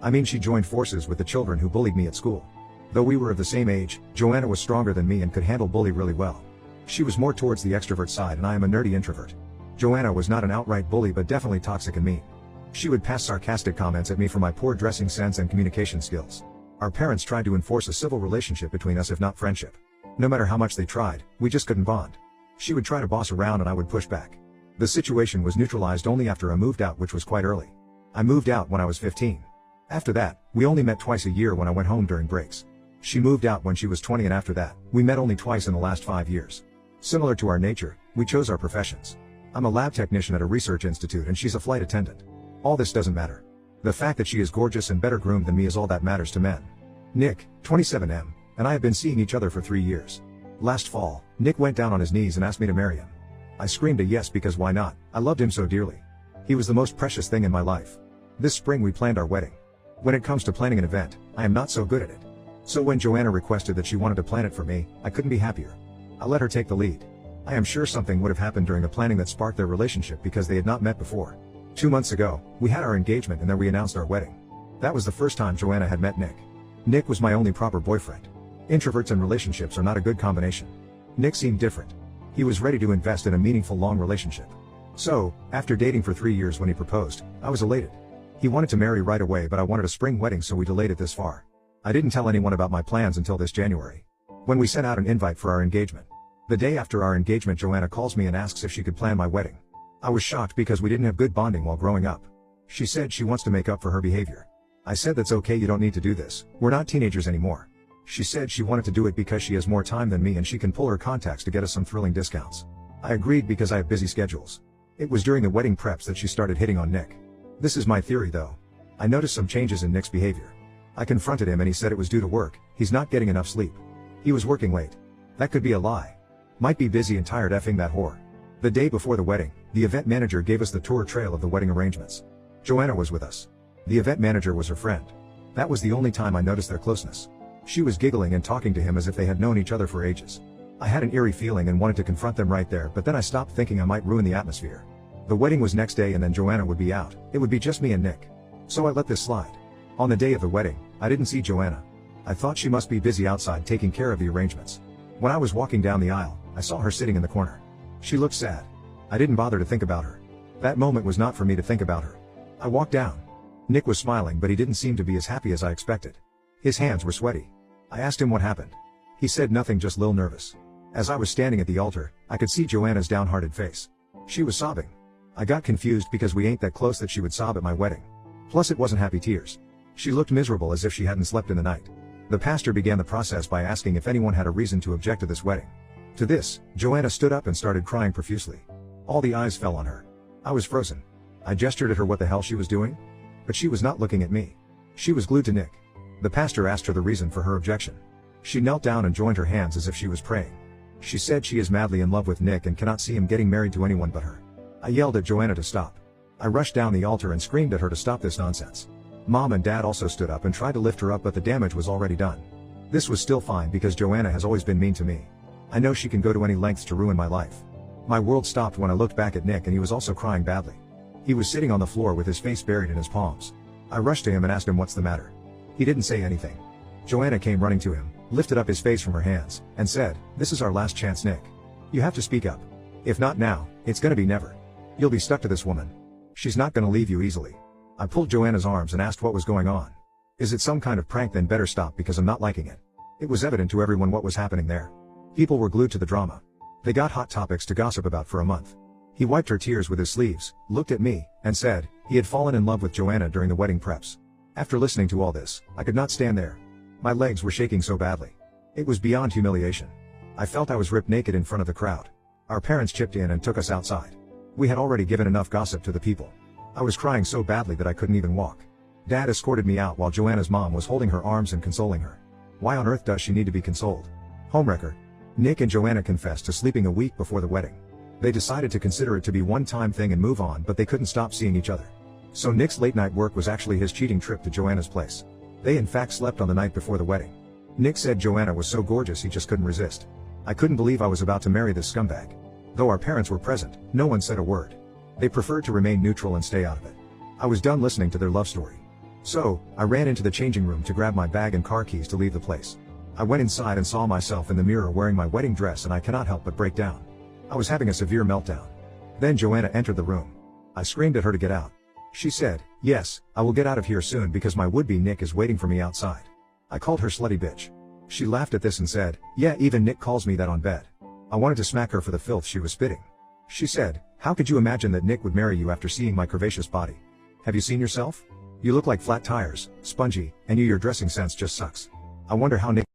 I mean, she joined forces with the children who bullied me at school. Though we were of the same age, Joanna was stronger than me and could handle bully really well. She was more towards the extrovert side and I am a nerdy introvert. Joanna was not an outright bully but definitely toxic and mean. She would pass sarcastic comments at me for my poor dressing sense and communication skills. Our parents tried to enforce a civil relationship between us, if not friendship. No matter how much they tried, we just couldn't bond. She would try to boss around and I would push back. The situation was neutralized only after I moved out, which was quite early. I moved out when I was 15. After that, we only met twice a year when I went home during breaks. She moved out when she was 20 and after that, we met only twice in the last 5 years. Similar to our nature, we chose our professions. I'm a lab technician at a research institute and she's a flight attendant. All this doesn't matter. The fact that she is gorgeous and better groomed than me is all that matters to men. Nick, 27M, and I have been seeing each other for 3 years. Last fall, Nick went down on his knees and asked me to marry him. I screamed a yes because why not? I loved him so dearly. He was the most precious thing in my life. This spring we planned our wedding. When it comes to planning an event, I am not so good at it. So when Joanna requested that she wanted to plan it for me, I couldn't be happier. I let her take the lead. I am sure something would have happened during the planning that sparked their relationship because they had not met before. 2 months ago, we had our engagement and then we announced our wedding. That was the first time Joanna had met Nick. Nick was my only proper boyfriend. Introverts and relationships are not a good combination. Nick seemed different. He was ready to invest in a meaningful long relationship. So, after dating for 3 years when he proposed, I was elated. He wanted to marry right away but I wanted a spring wedding so we delayed it this far. I didn't tell anyone about my plans until this January, when we sent out an invite for our engagement. The day after our engagement, Joanna calls me and asks if she could plan my wedding. I was shocked because we didn't have good bonding while growing up. She said she wants to make up for her behavior. I said that's okay, you don't need to do this, we're not teenagers anymore. She said she wanted to do it because she has more time than me and she can pull her contacts to get us some thrilling discounts. I agreed because I have busy schedules. It was during the wedding preps that she started hitting on Nick. This is my theory though. I noticed some changes in Nick's behavior. I confronted him and he said it was due to work, he's not getting enough sleep. He was working late. That could be a lie. Might be busy and tired effing that whore. The day before the wedding, the event manager gave us the tour trail of the wedding arrangements. Joanna was with us. The event manager was her friend. That was the only time I noticed their closeness. She was giggling and talking to him as if they had known each other for ages. I had an eerie feeling and wanted to confront them right there, but then I stopped thinking I might ruin the atmosphere. The wedding was next day and then Joanna would be out. It would be just me and Nick. So I let this slide. On the day of the wedding, I didn't see Joanna. I thought she must be busy outside taking care of the arrangements. When I was walking down the aisle, I saw her sitting in the corner. She looked sad. I didn't bother to think about her. That moment was not for me to think about her. I walked down. Nick was smiling but he didn't seem to be as happy as I expected. His hands were sweaty. I asked him what happened. He said nothing, just a little nervous. As I was standing at the altar, I could see Joanna's downhearted face. She was sobbing. I got confused because we ain't that close that she would sob at my wedding. Plus it wasn't happy tears. She looked miserable as if she hadn't slept in the night. The pastor began the process by asking if anyone had a reason to object to this wedding. To this, Joanna stood up and started crying profusely. All the eyes fell on her. I was frozen. I gestured at her what the hell she was doing. But she was not looking at me. She was glued to Nick. The pastor asked her the reason for her objection. She knelt down and joined her hands as if she was praying. She said she is madly in love with Nick and cannot see him getting married to anyone but her. I yelled at Joanna to stop. I rushed down the altar and screamed at her to stop this nonsense. Mom and Dad also stood up and tried to lift her up, but the damage was already done. This was still fine because Joanna has always been mean to me. I know she can go to any lengths to ruin my life. My world stopped when I looked back at Nick and he was also crying badly. He was sitting on the floor with his face buried in his palms. I rushed to him and asked him what's the matter. He didn't say anything. Joanna came running to him, lifted up his face from her hands, and said, "This is our last chance, Nick. You have to speak up. If not now, it's gonna be never. You'll be stuck to this woman. She's not gonna leave you easily." I pulled Joanna's arms and asked what was going on. "Is it some kind of prank? Then better stop because I'm not liking it." It was evident to everyone what was happening there. People were glued to the drama. They got hot topics to gossip about for a month. He wiped her tears with his sleeves, looked at me, and said he had fallen in love with Joanna during the wedding preps. After listening to all this, I could not stand there. My legs were shaking so badly. It was beyond humiliation. I felt I was ripped naked in front of the crowd. Our parents chipped in and took us outside. We had already given enough gossip to the people. I was crying so badly that I couldn't even walk. Dad escorted me out while Joanna's mom was holding her arms and consoling her. Why on earth does she need to be consoled? Homewrecker. Nick and Joanna confessed to sleeping a week before the wedding. They decided to consider it to be one-time thing and move on, but they couldn't stop seeing each other. So Nick's late-night work was actually his cheating trip to Joanna's place. They in fact slept on the night before the wedding. Nick said Joanna was so gorgeous he just couldn't resist. I couldn't believe I was about to marry this scumbag. Though our parents were present, no one said a word. They preferred to remain neutral and stay out of it. I was done listening to their love story. So, I ran into the changing room to grab my bag and car keys to leave the place. I went inside and saw myself in the mirror wearing my wedding dress, and I cannot help but break down. I was having a severe meltdown. Then Joanna entered the room. I screamed at her to get out. She said, "Yes, I will get out of here soon because my would-be Nick is waiting for me outside." I called her slutty bitch. She laughed at this and said, "Yeah, even Nick calls me that on bed." I wanted to smack her for the filth she was spitting. She said, "How could you imagine that Nick would marry you after seeing my curvaceous body? Have you seen yourself? You look like flat tires, spongy, and your dressing sense just sucks. I wonder how Nick